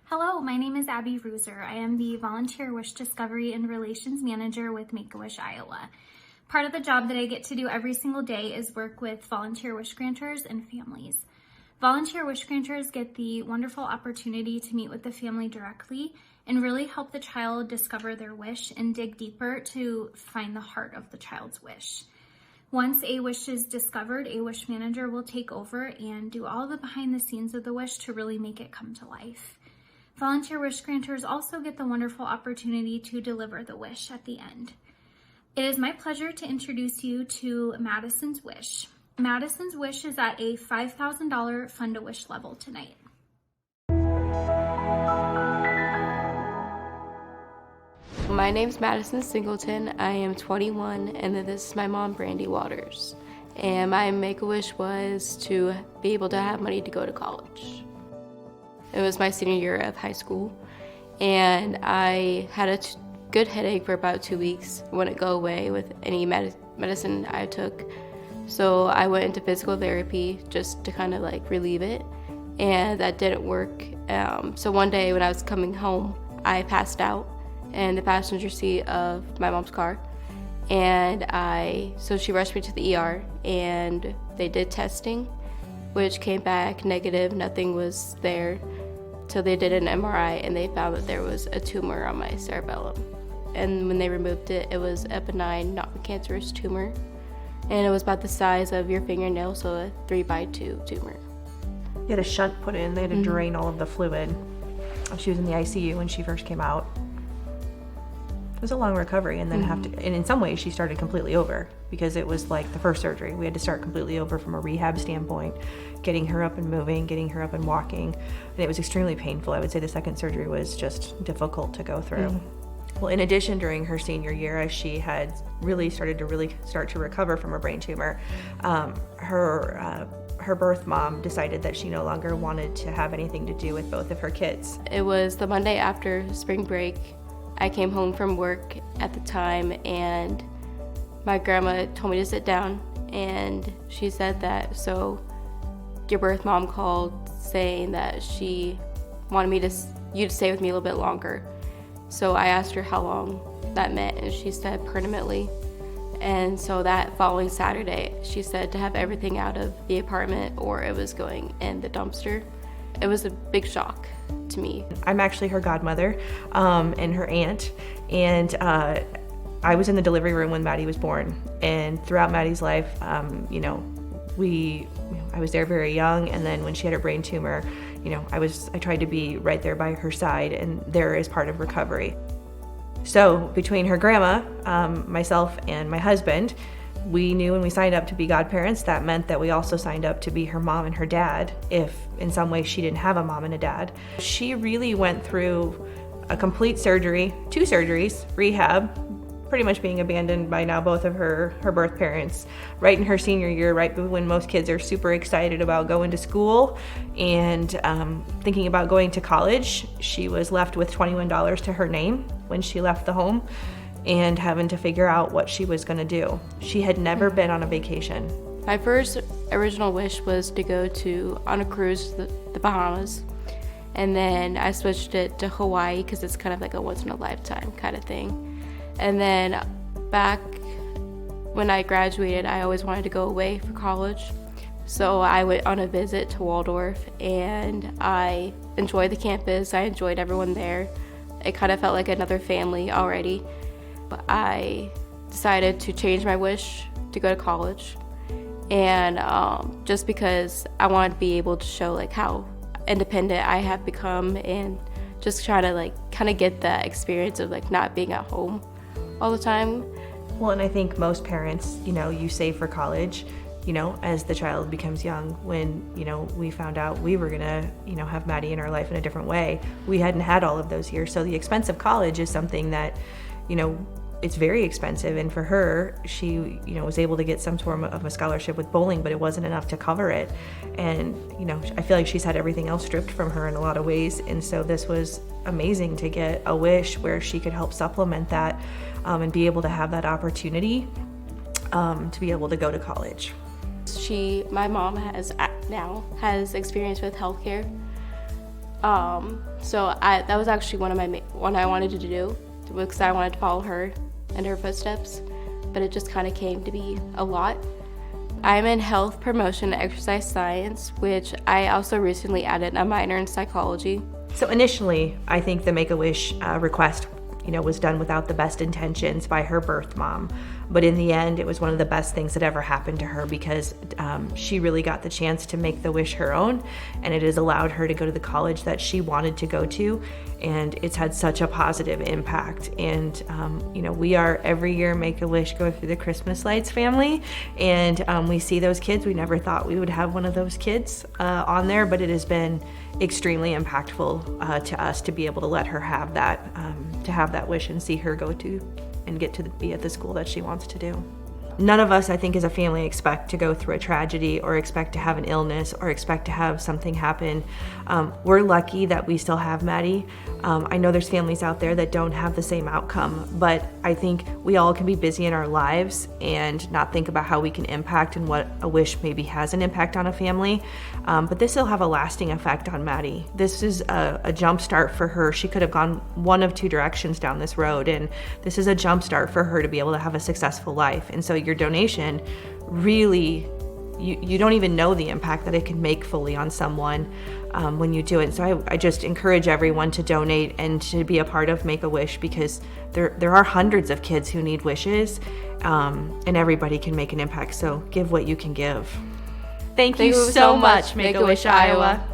Hello, my name is Abby Ruser. I am the Volunteer Wish Discovery and Relations Manager with Make-A-Wish, Iowa. Part of the job that I get to do every single day is work with volunteer wish granters and families. Volunteer wish granters get the wonderful opportunity to meet with the family directly and really help the child discover their wish and dig deeper to find the heart of the child's wish. Once a wish is discovered, a wish manager will take over and do all the behind the scenes of the wish to really make it come to life. Volunteer wish granters also get the wonderful opportunity to deliver the wish at the end. It is my pleasure to introduce you to Madison's Wish. Madison's Wish is at a $5,000 Fund-A-Wish level tonight. My name's Madison Singleton. I am 21, and then this is my mom, Brandy Waters. And my Make-A-Wish was to be able to have money to go to college. It was my senior year of high school, and I had a good headache for about 2 weeks. It wouldn't go away with any medicine I took. So I went into physical therapy just to kind of like relieve it, and that didn't work. So one day when I was coming home, I passed out in the passenger seat of my mom's car, and so she rushed me to the ER, and they did testing, which came back negative. Nothing was there. So they did an MRI, and they found that there was a tumor on my cerebellum. And when they removed it, it was a benign, non-cancerous tumor. And it was about the size of your fingernail, so a 3x2 tumor. You had a shunt put in. They had to drain all of the fluid. She was in the ICU when she first came out. It was a long recovery, and then and in some ways she started completely over, because it was like the first surgery. We had to start completely over from a rehab standpoint, getting her up and moving, getting her up and walking, and it was extremely painful. I would say the second surgery was just difficult to go through. Well, in addition, during her senior year, as she had started to recover from a brain tumor, her birth mom decided that she no longer wanted to have anything to do with both of her kids. It was the Monday after spring break. I came home from work at the time, and my grandma told me to sit down, and she said that, so your birth mom called saying that she wanted you to stay with me a little bit longer. So I asked her how long that meant, and she said permanently. And so that following Saturday, she said to have everything out of the apartment or it was going in the dumpster. It was a big shock to me. I'm actually her godmother and her aunt, and I was in the delivery room when Maddie was born. And throughout Maddie's life, I was there very young, and then when she had her brain tumor, I tried to be right there by her side, and there is part of recovery. So between her grandma, myself, and my husband, we knew when we signed up to be godparents, that meant that we also signed up to be her mom and her dad if in some way she didn't have a mom and a dad. She really went through a complete surgery, 2 surgeries, rehab, pretty much being abandoned by now both of her birth parents, right in her senior year, right when most kids are super excited about going to school and thinking about going to college. She was left with $21 to her name when she left the home, and having to figure out what she was going to do. She had never been on a vacation. My first original wish was to go on a cruise to the Bahamas, and then I switched it to Hawaii because it's kind of like a once-in-a-lifetime kind of thing. And then back when I graduated, I always wanted to go away for college, so I went on a visit to Waldorf, and I enjoyed the campus. I enjoyed everyone there. It kind of felt like another family already. But I decided to change my wish to go to college, and just because I wanted to be able to show like how independent I have become, and just try to like kind of get that experience of like not being at home all the time. Well, and I think most parents, you save for college, as the child becomes young. When, we found out we were gonna, have Maddie in our life in a different way, we hadn't had all of those years. So the expense of college is something that, it's very expensive, and for her, she, was able to get some sort of a scholarship with bowling, but it wasn't enough to cover it. And, I feel like she's had everything else stripped from her in a lot of ways, and so this was amazing to get a wish where she could help supplement that, and be able to have that opportunity to be able to go to college. My mom has experience with healthcare, So that was actually one I wanted to do, because I wanted to follow her in her footsteps, but it just kind of came to be a lot. I'm in health promotion and exercise science, which I also recently added a minor in psychology. So initially, I think the Make-A-Wish request, was done without the best intentions by her birth mom. But in the end, it was one of the best things that ever happened to her, because she really got the chance to make the wish her own, and it has allowed her to go to the college that she wanted to go to, and it's had such a positive impact. And we are every year Make-A-Wish go through the Christmas lights family, and we see those kids. We never thought we would have one of those kids on there, but it has been extremely impactful to us to be able to let her have that wish and see her go to and get to be at the school that she wants to do. None of us, I think, as a family expect to go through a tragedy or expect to have an illness or expect to have something happen. We're lucky that we still have Maddie. I know there's families out there that don't have the same outcome, but I think we all can be busy in our lives and not think about how we can impact and what a wish maybe has an impact on a family. But this will have a lasting effect on Maddie. This is a jump start for her. She could have gone one of two directions down this road, and this is a jump start for her to be able to have a successful life. And so your donation really, you don't even know the impact that it can make fully on someone when you do it. So I just encourage everyone to donate and to be a part of Make-A-Wish, because there are hundreds of kids who need wishes, and everybody can make an impact. So give what you can give. Thank you so much, Make-A-Wish Iowa.